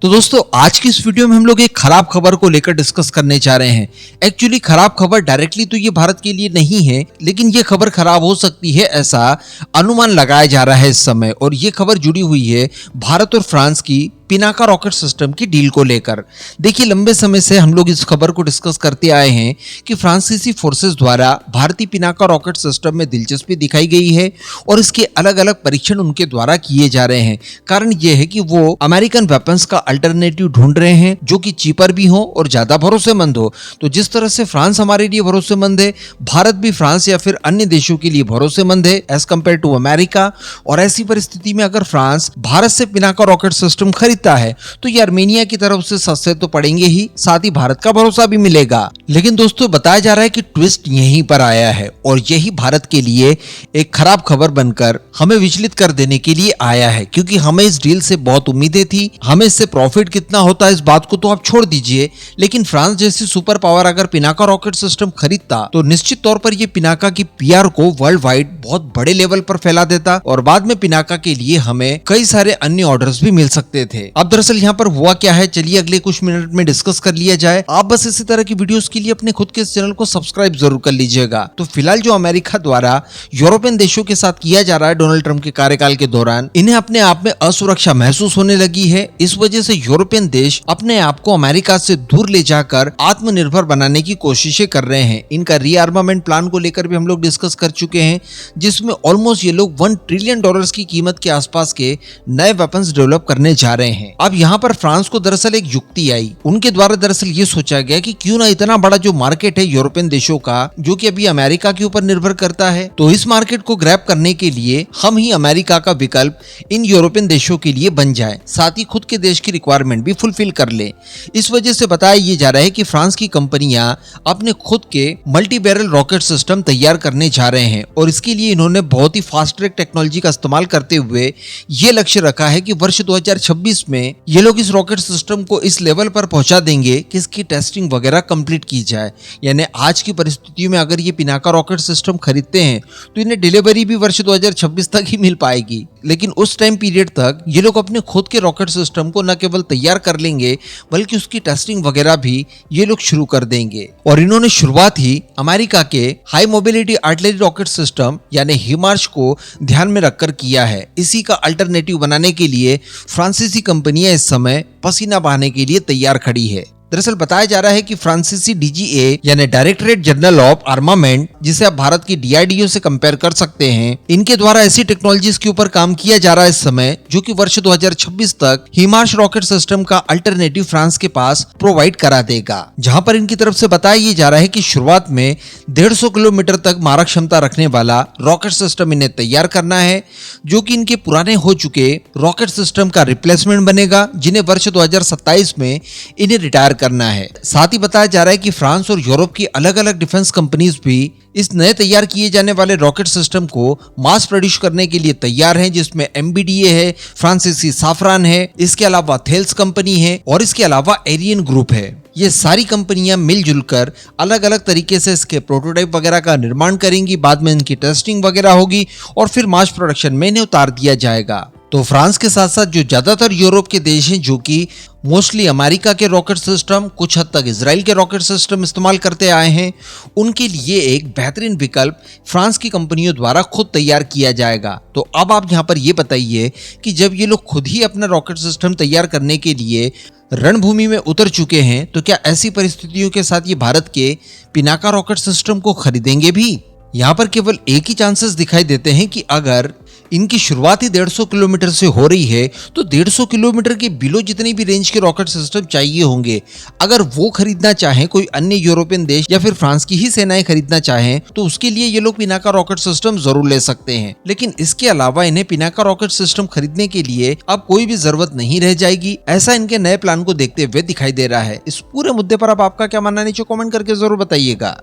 तो दोस्तों आज की इस वीडियो में हम लोग एक खराब खबर को लेकर डिस्कस करने जा रहे हैं। एक्चुअली खराब खबर डायरेक्टली तो ये भारत के लिए नहीं है, लेकिन ये खबर खराब हो सकती है ऐसा अनुमान लगाया जा रहा है इस समय। और ये खबर जुड़ी हुई है भारत और फ्रांस की पिनाका रॉकेट सिस्टम की डील को लेकर। देखिए, लंबे समय से हम लोग इस खबर को डिस्कस करते आए हैं कि फ्रांसीसी फोर्सेस द्वारा भारतीय पिनाका रॉकेट सिस्टम में दिलचस्पी दिखाई गई है और इसके अलग अलग परीक्षण उनके द्वारा किए जा रहे हैं। कारण यह है कि वो अमेरिकन वेपन्स का अल्टरनेटिव ढूंढ रहे हैं जो कि चीपर भी हो और ज्यादा भरोसेमंद हो। तो जिस तरह से फ्रांस हमारे लिए भरोसेमंद है, भारत भी फ्रांस या फिर अन्य देशों के लिए भरोसेमंद है एज कम्पेयर टू अमेरिका। और ऐसी परिस्थिति में अगर फ्रांस भारत से पिनाका रॉकेट सिस्टम खरीदता है तो ये आर्मेनिया की तरफ से सस्ते तो पड़ेंगे ही, साथ ही भारत का भरोसा भी मिलेगा। लेकिन दोस्तों बताया जा रहा है कि ट्विस्ट यहीं पर आया है और यही भारत के लिए एक खराब खबर बनकर हमें विचलित कर देने के लिए आया है, क्योंकि हमें इस डील से बहुत उम्मीदें थी। हमें इससे प्रॉफिट कितना होता है इस बात को तो आप छोड़ दीजिए, लेकिन फ्रांस जैसी सुपर पावर अगर पिनाका रॉकेट सिस्टम खरीदता तो निश्चित तौर पर यह पिनाका की पीआर को वर्ल्ड वाइड बहुत बड़े लेवल पर फैला देता और बाद में पिनाका के लिए हमें कई सारे अन्य ऑर्डर्स भी मिल सकते थे। अब दरअसल यहाँ पर हुआ क्या है, चलिए अगले कुछ मिनट में डिस्कस कर लिया जाए। आप बस इसी तरह की वीडियोस के लिए अपने खुद के इस चैनल को सब्सक्राइब जरूर कर लीजिएगा। तो फिलहाल जो अमेरिका द्वारा यूरोपियन देशों के साथ किया जा रहा है डोनाल्ड ट्रंप के कार्यकाल के दौरान, इन्हें अपने आप में असुरक्षा महसूस होने लगी है। इस वजह से यूरोपियन देश अपने आप को अमेरिका से दूर ले जाकर आत्मनिर्भर बनाने की कोशिशें कर रहे हैं। इनका रीआर्मामेंट प्लान को लेकर भी हम लोग डिस्कस कर चुके हैं, जिसमें ऑलमोस्ट ये लोग $1 ट्रिलियन की कीमत के आसपास के नए वेपन्स डेवलप करने जा रहे हैं। अब यहाँ पर फ्रांस को दरअसल एक युक्ति आई, उनके द्वारा दरअसल ये सोचा गया कि क्यों ना इतना बड़ा जो मार्केट है यूरोपियन देशों का, जो कि अभी अमेरिका के ऊपर निर्भर करता है, तो इस मार्केट को ग्रैब करने के लिए हम ही अमेरिका का विकल्प इन यूरोपियन देशों के लिए बन जाए, साथ ही खुद के देश की रिक्वायरमेंट भी फुलफिल कर ले। इस वजह से बताया ये जा रहा है कि फ्रांस की कंपनियां अपने खुद के मल्टी बैरल रॉकेट सिस्टम तैयार करने जा रहे हैं और इसके लिए इन्होंने बहुत ही फास्ट ट्रैक टेक्नोलॉजी का इस्तेमाल करते हुए ये लक्ष्य रखा है कि वर्ष 2026 में ये लोग इस रॉकेट सिस्टम को इस लेवल पर पहुंचा देंगे कि इसकी टेस्टिंग वगैरह कंप्लीट की जाए। यानी आज की परिस्थितियों में अगर ये पिनाका रॉकेट सिस्टम खरीदते हैं तो इन्हें डिलीवरी भी वर्ष 2026 तक ही मिल पाएगी, लेकिन उस टाइम पीरियड तक ये लोग अपने खुद के रॉकेट सिस्टम को न केवल तैयार कर लेंगे बल्कि उसकी टेस्टिंग वगैरह भी ये लोग शुरू कर देंगे। और इन्होंने शुरुआत ही अमेरिका के high mobility artillery rocket system यानी हिमार्स को ध्यान में रखकर किया है। इसी का अल्टरनेटिव बनाने के लिए फ्रांसीसी कंपनियां इस समय पसीना बहाने के लिए तैयार खड़ी है। दरअसल बताया जा रहा है कि फ्रांसीसी डीजीए यानी डायरेक्टरेट जनरल ऑफ आर्मामेंट, जिसे आप भारत की डीआरडीओ से कंपेयर कर सकते हैं, इनके द्वारा ऐसी टेक्नोलॉजीज के ऊपर काम किया जा रहा है इस समय जो कि वर्ष 2026 तक हिमार्स रॉकेट सिस्टम का अल्टरनेटिव फ्रांस के पास प्रोवाइड करा देगा। जहां पर इनकी तरफ से बताया ये जा रहा है कि शुरुआत में 150 किलोमीटर तक मारक क्षमता रखने वाला रॉकेट सिस्टम इन्हें तैयार करना है, जो कि इनके पुराने हो चुके रॉकेट सिस्टम का रिप्लेसमेंट बनेगा, जिन्हें वर्ष 2027 में इन्हें रिटायर करना है। साथ ही बताया जा रहा है कि फ्रांस और यूरोप की अलग अलग डिफेंस कंपनीज भी इस नए तैयार किए जाने वाले रॉकेट सिस्टम को मास प्रोड्यूस करने के लिए तैयार हैं, जिसमें एमबीडीए है, फ्रांसीसी साफरान है, इसके अलावा थेल्स कंपनी है और इसके अलावा एरियन ग्रुप है। ये सारी कंपनियां मिलजुल कर अलग अलग तरीके से इसके प्रोटोटाइप वगैरह का निर्माण करेंगी, बाद में इनकी टेस्टिंग वगैरह होगी और फिर मास प्रोडक्शन में इन्हें उतार दिया जाएगा। तो फ्रांस के साथ साथ जो ज्यादातर यूरोप के देश हैं जो कि मोस्टली अमेरिका के रॉकेट सिस्टम, कुछ हद तक इजराइल के रॉकेट सिस्टम इस्तेमाल करते आए हैं, उनके लिए एक बेहतरीन विकल्प फ्रांस की कंपनियों द्वारा खुद तैयार किया जाएगा। तो अब आप यहाँ पर ये बताइए कि जब ये लोग खुद ही अपना रॉकेट सिस्टम तैयार करने के लिए रणभूमि में उतर चुके हैं, तो क्या ऐसी परिस्थितियों के साथ ये भारत के पिनाका रॉकेट सिस्टम को खरीदेंगे भी? यहाँ पर केवल एक ही चांसेस दिखाई देते हैं कि अगर इनकी शुरुआत ही 150 किलोमीटर से हो रही है तो 150 किलोमीटर के बिलो जितनी भी रेंज के रॉकेट सिस्टम चाहिए होंगे, अगर वो खरीदना चाहें कोई अन्य यूरोपियन देश या फिर फ्रांस की ही सेनाएं खरीदना चाहें तो उसके लिए ये लोग पिनाका रॉकेट सिस्टम जरूर ले सकते हैं। लेकिन इसके अलावा इन्हें पिनाका रॉकेट सिस्टम खरीदने के लिए अब कोई भी जरूरत नहीं रह जाएगी, ऐसा इनके नए प्लान को देखते हुए दिखाई दे रहा है। इस पूरे मुद्दे पर अब आपका क्या मानना है नीचे कमेंट करके जरूर बताइएगा।